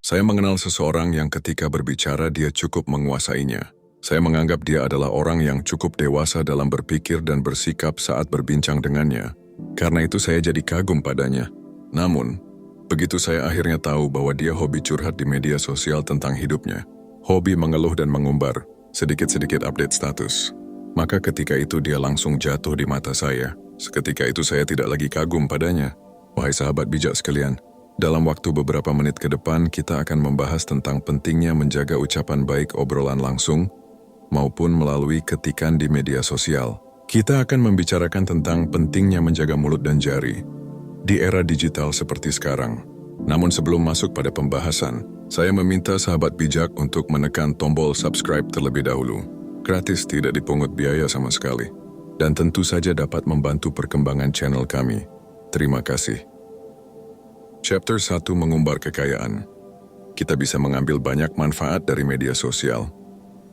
Saya mengenal seseorang yang ketika berbicara dia cukup menguasainya. Saya menganggap dia adalah orang yang cukup dewasa dalam berpikir dan bersikap saat berbincang dengannya. Karena itu saya jadi kagum padanya. Namun, begitu saya akhirnya tahu bahwa dia hobi curhat di media sosial tentang hidupnya. Hobi mengeluh dan mengumbar, sedikit-sedikit update status. Maka ketika itu dia langsung jatuh di mata saya. Seketika itu saya tidak lagi kagum padanya. Wahai sahabat bijak sekalian, dalam waktu beberapa menit ke depan kita akan membahas tentang pentingnya menjaga ucapan baik obrolan langsung maupun melalui ketikan di media sosial. Kita akan membicarakan tentang pentingnya menjaga mulut dan jari di era digital seperti sekarang. Namun sebelum masuk pada pembahasan, saya meminta sahabat bijak untuk menekan tombol subscribe terlebih dahulu. Gratis, tidak dipungut biaya sama sekali. Dan tentu saja dapat membantu perkembangan channel kami. Terima kasih. Chapter 1 Mengumbar Kekayaan. Kita bisa mengambil banyak manfaat dari media sosial,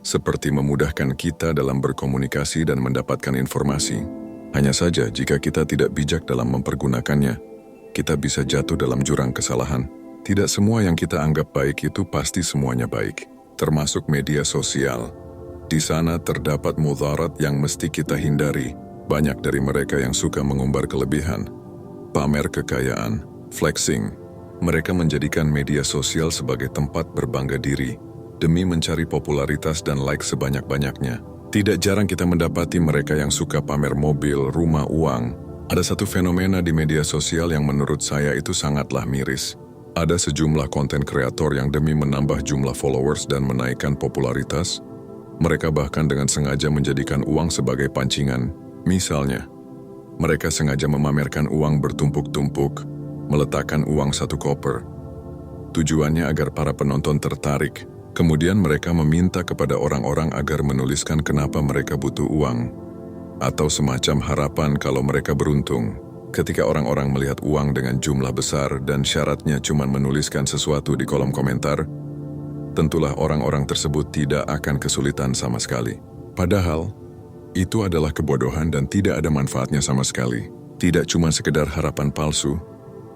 seperti memudahkan kita dalam berkomunikasi dan mendapatkan informasi. Hanya saja jika kita tidak bijak dalam mempergunakannya, kita bisa jatuh dalam jurang kesalahan. Tidak semua yang kita anggap baik itu pasti semuanya baik, termasuk media sosial. Di sana terdapat mudarat yang mesti kita hindari. Banyak dari mereka yang suka mengumbar kelebihan, pamer kekayaan, flexing. Mereka menjadikan media sosial sebagai tempat berbangga diri, demi mencari popularitas dan like sebanyak-banyaknya. Tidak jarang kita mendapati mereka yang suka pamer mobil, rumah, uang. Ada satu fenomena di media sosial yang menurut saya itu sangatlah miris. Ada sejumlah konten kreator yang demi menambah jumlah followers dan menaikkan popularitas, mereka bahkan dengan sengaja menjadikan uang sebagai pancingan. Misalnya, mereka sengaja memamerkan uang bertumpuk-tumpuk, meletakkan uang 1 koper. Tujuannya agar para penonton tertarik. Kemudian mereka meminta kepada orang-orang agar menuliskan kenapa mereka butuh uang, atau semacam harapan kalau mereka beruntung. Ketika orang-orang melihat uang dengan jumlah besar dan syaratnya cuma menuliskan sesuatu di kolom komentar, tentulah orang-orang tersebut tidak akan kesulitan sama sekali. Padahal, itu adalah kebodohan dan tidak ada manfaatnya sama sekali. Tidak cuma sekedar harapan palsu,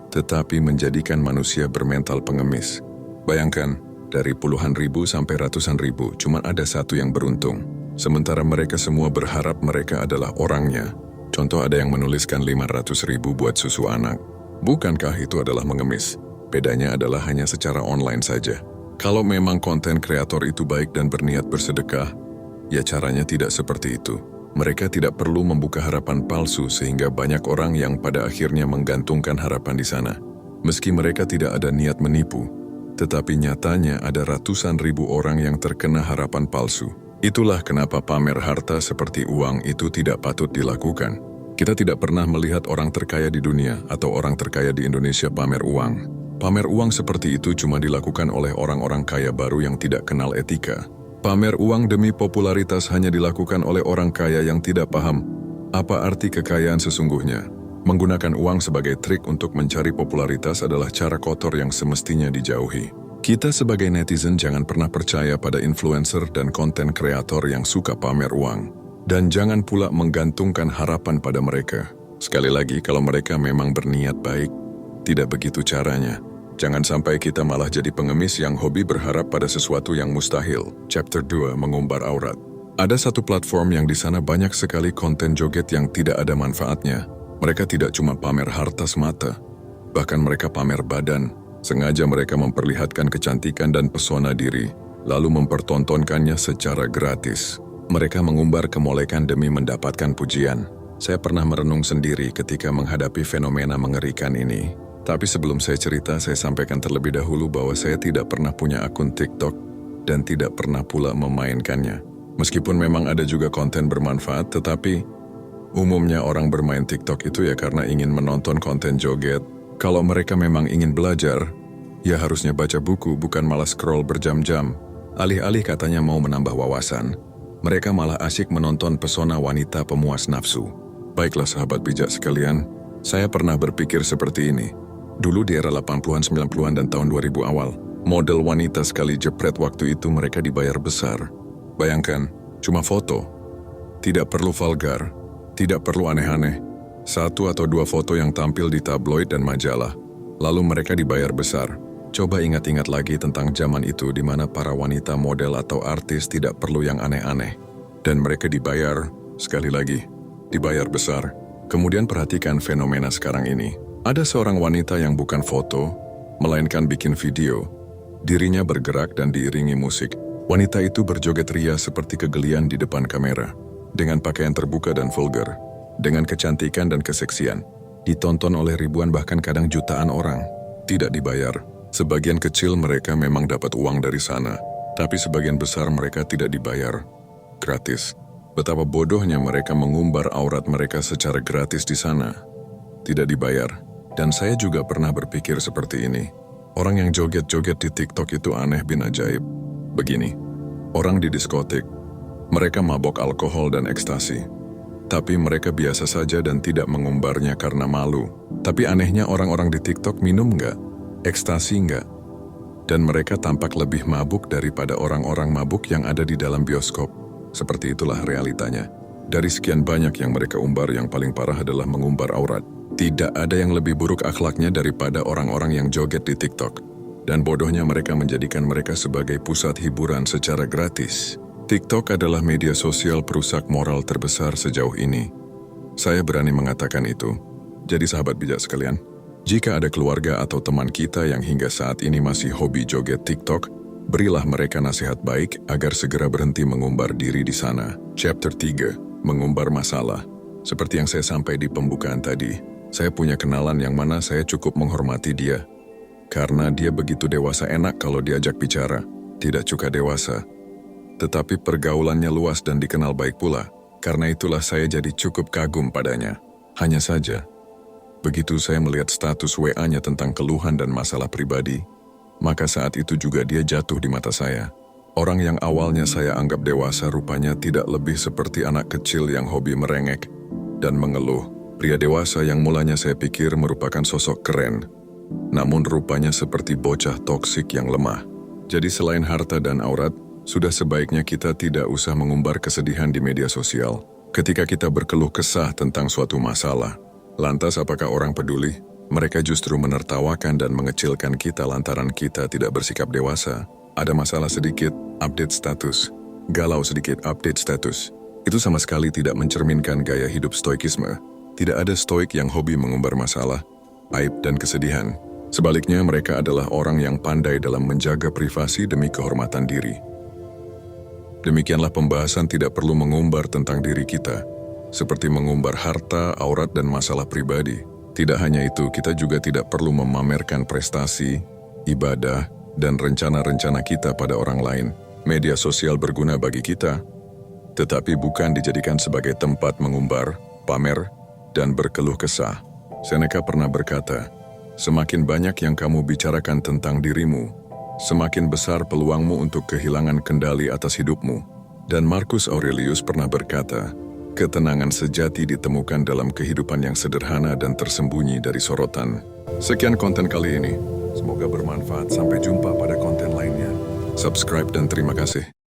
tetapi menjadikan manusia bermental pengemis. Bayangkan, dari puluhan ribu sampai ratusan ribu, cuma ada satu yang beruntung. Sementara mereka semua berharap mereka adalah orangnya. Contoh ada yang menuliskan 500.000 buat susu anak. Bukankah itu adalah mengemis? Bedanya adalah hanya secara online saja. Kalau memang konten kreator itu baik dan berniat bersedekah, ya caranya tidak seperti itu. Mereka tidak perlu membuka harapan palsu sehingga banyak orang yang pada akhirnya menggantungkan harapan di sana. Meski mereka tidak ada niat menipu, tetapi nyatanya ada ratusan ribu orang yang terkena harapan palsu. Itulah kenapa pamer harta seperti uang itu tidak patut dilakukan. Kita tidak pernah melihat orang terkaya di dunia atau orang terkaya di Indonesia pamer uang. Pamer uang seperti itu cuma dilakukan oleh orang-orang kaya baru yang tidak kenal etika. Pamer uang demi popularitas hanya dilakukan oleh orang kaya yang tidak paham apa arti kekayaan sesungguhnya. Menggunakan uang sebagai trik untuk mencari popularitas adalah cara kotor yang semestinya dijauhi. Kita sebagai netizen jangan pernah percaya pada influencer dan konten kreator yang suka pamer uang. Dan jangan pula menggantungkan harapan pada mereka. Sekali lagi, kalau mereka memang berniat baik, tidak begitu caranya. Jangan sampai kita malah jadi pengemis yang hobi berharap pada sesuatu yang mustahil. Chapter 2 Mengumbar Aurat. Ada satu platform yang di sana banyak sekali konten joget yang tidak ada manfaatnya. Mereka tidak cuma pamer harta semata, bahkan mereka pamer badan. Sengaja mereka memperlihatkan kecantikan dan pesona diri, lalu mempertontonkannya secara gratis. Mereka mengumbar kemolekan demi mendapatkan pujian. Saya pernah merenung sendiri ketika menghadapi fenomena mengerikan ini. Tapi sebelum saya cerita, saya sampaikan terlebih dahulu bahwa saya tidak pernah punya akun TikTok dan tidak pernah pula memainkannya. Meskipun memang ada juga konten bermanfaat, tetapi umumnya orang bermain TikTok itu ya karena ingin menonton konten joget. Kalau mereka memang ingin belajar, ya harusnya baca buku, bukan malah scroll berjam-jam. Alih-alih katanya mau menambah wawasan, mereka malah asyik menonton pesona wanita pemuas nafsu. Baiklah sahabat bijak sekalian, saya pernah berpikir seperti ini. Dulu di era 80-an, 90-an dan tahun 2000 awal, model wanita sekali jepret waktu itu mereka dibayar besar. Bayangkan, cuma foto. Tidak perlu vulgar, tidak perlu aneh-aneh. 1 atau 2 foto yang tampil di tabloid dan majalah. Lalu mereka dibayar besar. Coba ingat-ingat lagi tentang zaman itu di mana para wanita model atau artis tidak perlu yang aneh-aneh. Dan mereka dibayar, sekali lagi, dibayar besar. Kemudian perhatikan fenomena sekarang ini. Ada seorang wanita yang bukan foto, melainkan bikin video. Dirinya bergerak dan diiringi musik. Wanita itu berjoget ria seperti kegelian di depan kamera. Dengan pakaian terbuka dan vulgar. Dengan kecantikan dan keseksian. Ditonton oleh ribuan bahkan kadang jutaan orang. Tidak dibayar. Sebagian kecil mereka memang dapat uang dari sana, tapi sebagian besar mereka tidak dibayar. Gratis. Betapa bodohnya mereka mengumbar aurat mereka secara gratis di sana. Tidak dibayar. Dan saya juga pernah berpikir seperti ini. Orang yang joget-joget di TikTok itu aneh bin ajaib. Begini, orang di diskotik, mereka mabok alkohol dan ekstasi. Tapi mereka biasa saja dan tidak mengumbarnya karena malu. Tapi anehnya orang-orang di TikTok minum nggak? Ekstasi enggak, dan mereka tampak lebih mabuk daripada orang-orang mabuk yang ada di dalam bioskop. Seperti itulah realitanya. Dari sekian banyak yang mereka umbar, yang paling parah adalah mengumbar aurat. Tidak ada yang lebih buruk akhlaknya daripada orang-orang yang joget di TikTok. Dan bodohnya mereka menjadikan mereka sebagai pusat hiburan secara gratis. TikTok adalah media sosial perusak moral terbesar sejauh ini. Saya berani mengatakan itu. Jadi sahabat bijak sekalian, jika ada keluarga atau teman kita yang hingga saat ini masih hobi joget TikTok, berilah mereka nasihat baik agar segera berhenti mengumbar diri di sana. Chapter 3, Mengumbar Masalah. Seperti yang saya sampai di pembukaan tadi, saya punya kenalan yang mana saya cukup menghormati dia. Karena dia begitu dewasa enak kalau diajak bicara, tidak cuka dewasa. Tetapi pergaulannya luas dan dikenal baik pula. Karena itulah saya jadi cukup kagum padanya. Hanya saja, begitu saya melihat status WA-nya tentang keluhan dan masalah pribadi, maka saat itu juga dia jatuh di mata saya. Orang yang awalnya saya anggap dewasa rupanya tidak lebih seperti anak kecil yang hobi merengek dan mengeluh. Pria dewasa yang mulanya saya pikir merupakan sosok keren, namun rupanya seperti bocah toksik yang lemah. Jadi selain harta dan aurat, sudah sebaiknya kita tidak usah mengumbar kesedihan di media sosial. Ketika kita berkeluh kesah tentang suatu masalah, lantas apakah orang peduli? Mereka justru menertawakan dan mengecilkan kita lantaran kita tidak bersikap dewasa. Ada masalah sedikit, update status. Galau sedikit, update status. Itu sama sekali tidak mencerminkan gaya hidup stoikisme. Tidak ada stoik yang hobi mengumbar masalah, aib dan kesedihan. Sebaliknya mereka adalah orang yang pandai dalam menjaga privasi demi kehormatan diri. Demikianlah pembahasan tidak perlu mengumbar tentang diri kita. Seperti mengumbar harta, aurat, dan masalah pribadi. Tidak hanya itu, kita juga tidak perlu memamerkan prestasi, ibadah, dan rencana-rencana kita pada orang lain. Media sosial berguna bagi kita, tetapi bukan dijadikan sebagai tempat mengumbar, pamer, dan berkeluh kesah. Seneca pernah berkata, semakin banyak yang kamu bicarakan tentang dirimu, semakin besar peluangmu untuk kehilangan kendali atas hidupmu. Dan Marcus Aurelius pernah berkata, ketenangan sejati ditemukan dalam kehidupan yang sederhana dan tersembunyi dari sorotan. Sekian konten kali ini. Semoga bermanfaat. Sampai jumpa pada konten lainnya. Subscribe dan terima kasih.